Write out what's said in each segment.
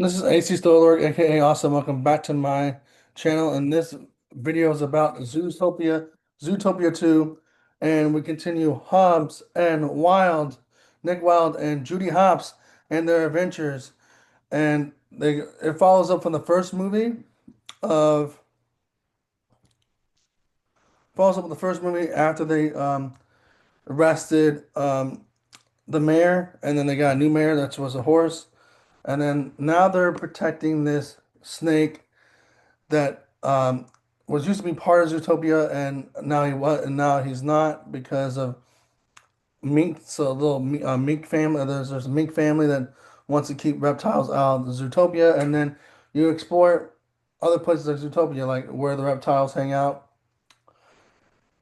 This is AC Stoller, aka Awesome. Welcome back to my channel. And this video is about Zootopia 2. And we continue Hobbs and Nick Wilde and Judy Hopps and their adventures. And it follows up from the first movie of follows up with the first movie after they arrested the mayor, and then they got a new mayor that was a horse. And then now they're protecting this snake that was used to be part of Zootopia, and now he's not because of mink. So a little mink family. There's a mink family that wants to keep reptiles out of the Zootopia, and then you explore other places like Zootopia, like where the reptiles hang out.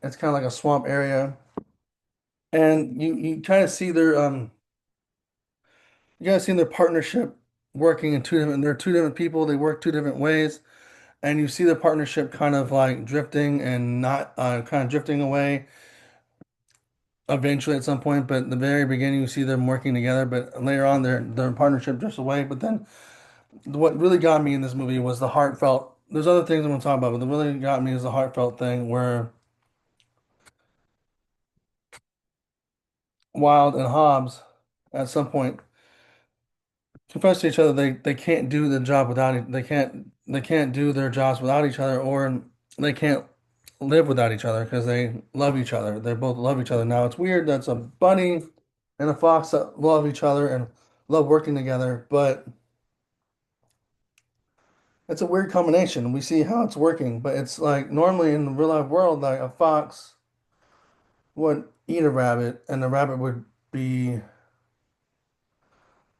It's kind of like a swamp area, and you kind of see their partnership working in two different. They're two different people. They work two different ways. And you see the partnership kind of like drifting and not kind of drifting away eventually at some point. But at the very beginning, you see them working together, but later on, their partnership drifts away. But then, what really got me in this movie was the heartfelt. There's other things I'm going to talk about, but what really got me is the heartfelt thing where Wilde and Hobbs, at some point, confess to each other they can't do the job without they can't do their jobs without each other, or they can't live without each other because they love each other. They both love each other. Now it's weird that's a bunny and a fox that love each other and love working together, but it's a weird combination. We see how it's working, but it's like normally in the real life world, like a fox would eat a rabbit, and be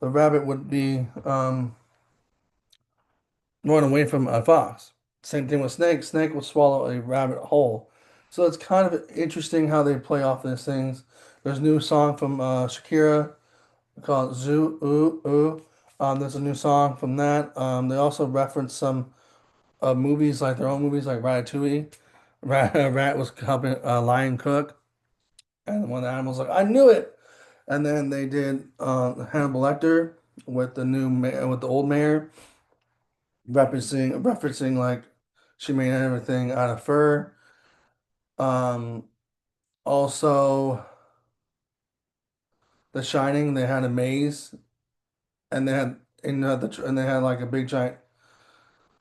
the rabbit would be run away from a fox. Same thing with snake. Snake will swallow a rabbit whole. So it's kind of interesting how they play off these things. There's a new song from Shakira called Zoo Ooh Ooh. There's a new song from that. They also reference some movies, like their own movies, like Ratatouille. Rat was helping Lion cook, and one of the animals like, I knew it. And then they did Hannibal Lecter with with the old mayor, referencing like she made everything out of fur. Um, Also, The Shining, they had a maze, and they had like a big giant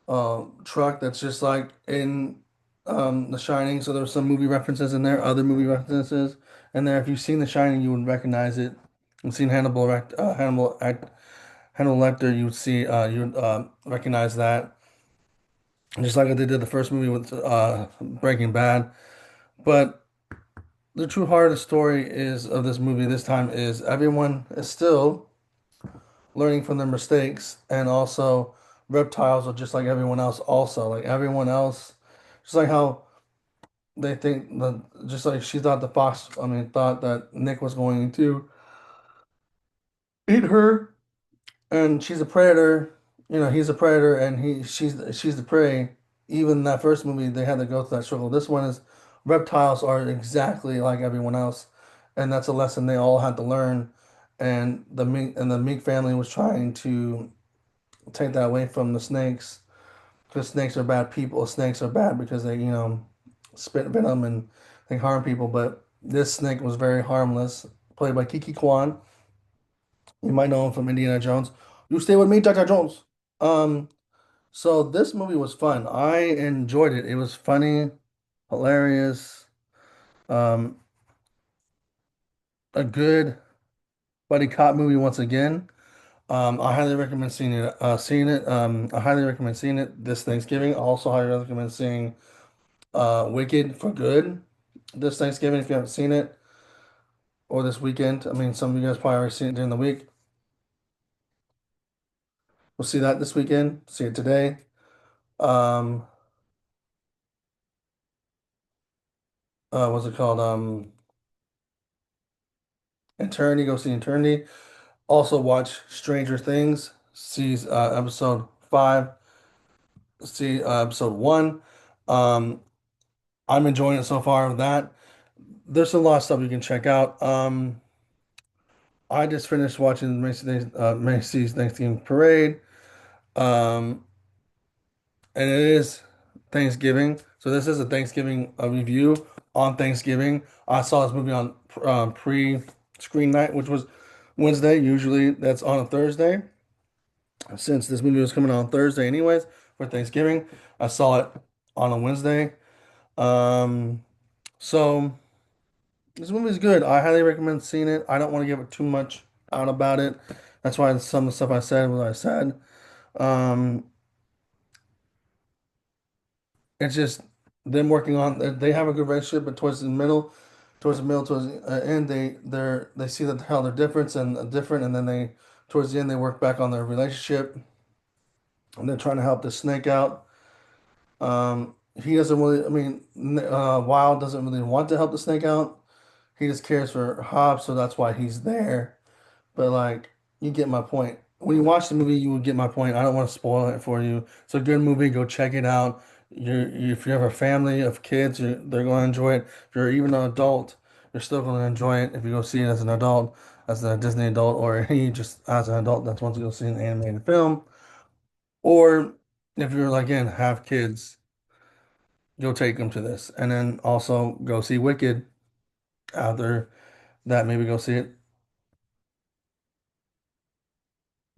truck that's just like in The Shining. So there were some movie references in there, other movie references in there. If you've seen The Shining, you would recognize it. You've seen Hannibal Lecter, you would see you would recognize that. Just like they did the first movie with Breaking Bad. But the true heart of the story is of this movie this time is everyone is still learning from their mistakes, and also reptiles are just like everyone else also like everyone else, just like how they think the just like she thought the fox, I mean, thought that Nick was going to eat her, and she's a predator. He's a predator, and she's the prey. Even that first movie, they had to go through that struggle. This one is reptiles are exactly like everyone else, and that's a lesson they all had to learn. And the mink family was trying to take that away from the snakes, because snakes are bad people. Snakes are bad because they, spit venom and they harm people. But this snake was very harmless, played by Kiki Kwan. You might know him from Indiana Jones. You stay with me, Dr. Jones. Um, so this movie was fun. I enjoyed it. It was funny, hilarious, um, a good buddy cop movie once again. I highly recommend seeing it. I highly recommend seeing it this Thanksgiving. I also highly recommend seeing Wicked for Good this Thanksgiving if you haven't seen it, or this weekend. I mean, some of you guys probably already seen it during the week. We'll see that this weekend. See it today. Um, what's it called? Eternity. Go see Eternity. Also watch Stranger Things. See episode 5. See episode 1. Um, I'm enjoying it so far with that. There's a lot of stuff you can check out. I just finished watching Macy's Thanksgiving Parade. Um, and it is Thanksgiving. So this is a Thanksgiving review on Thanksgiving. I saw this movie on pre-screen night, which was Wednesday. Usually that's on a Thursday. Since this movie was coming on Thursday anyways for Thanksgiving, I saw it on a Wednesday. Um, so this movie is good. I highly recommend seeing it. I don't want to give it too much out about it. That's why some of the stuff I said was I said. Um, it's just them working on. They have a good relationship, but towards the end, they see that how they're different, and then they towards the end they work back on their relationship, and they're trying to help the snake out. He doesn't really. I mean, Wild doesn't really want to help the snake out. He just cares for Hobbs, so that's why he's there. But like, you get my point. When you watch the movie, you will get my point. I don't want to spoil it for you. It's a good movie. Go check it out. If you have a family of kids, they're going to enjoy it. If you're even an adult, you're still going to enjoy it. If you go see it as an adult, as a Disney adult, or he just as an adult that wants to go see an animated film, or if you're like again have kids, you'll take them to this, and then also go see Wicked after that. Maybe go see it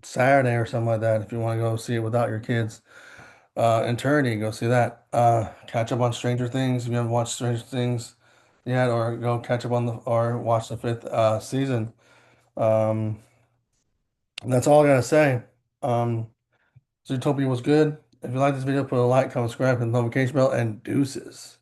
Saturday or something like that if you want to go see it without your kids. Eternity, go see that. Catch up on Stranger Things if you haven't watched Stranger Things yet, or go catch up on the or watch the fifth season. Um, that's all I gotta say. Um, Zootopia was good. If you like this video, put a like, comment, subscribe, hit the notification bell, and deuces.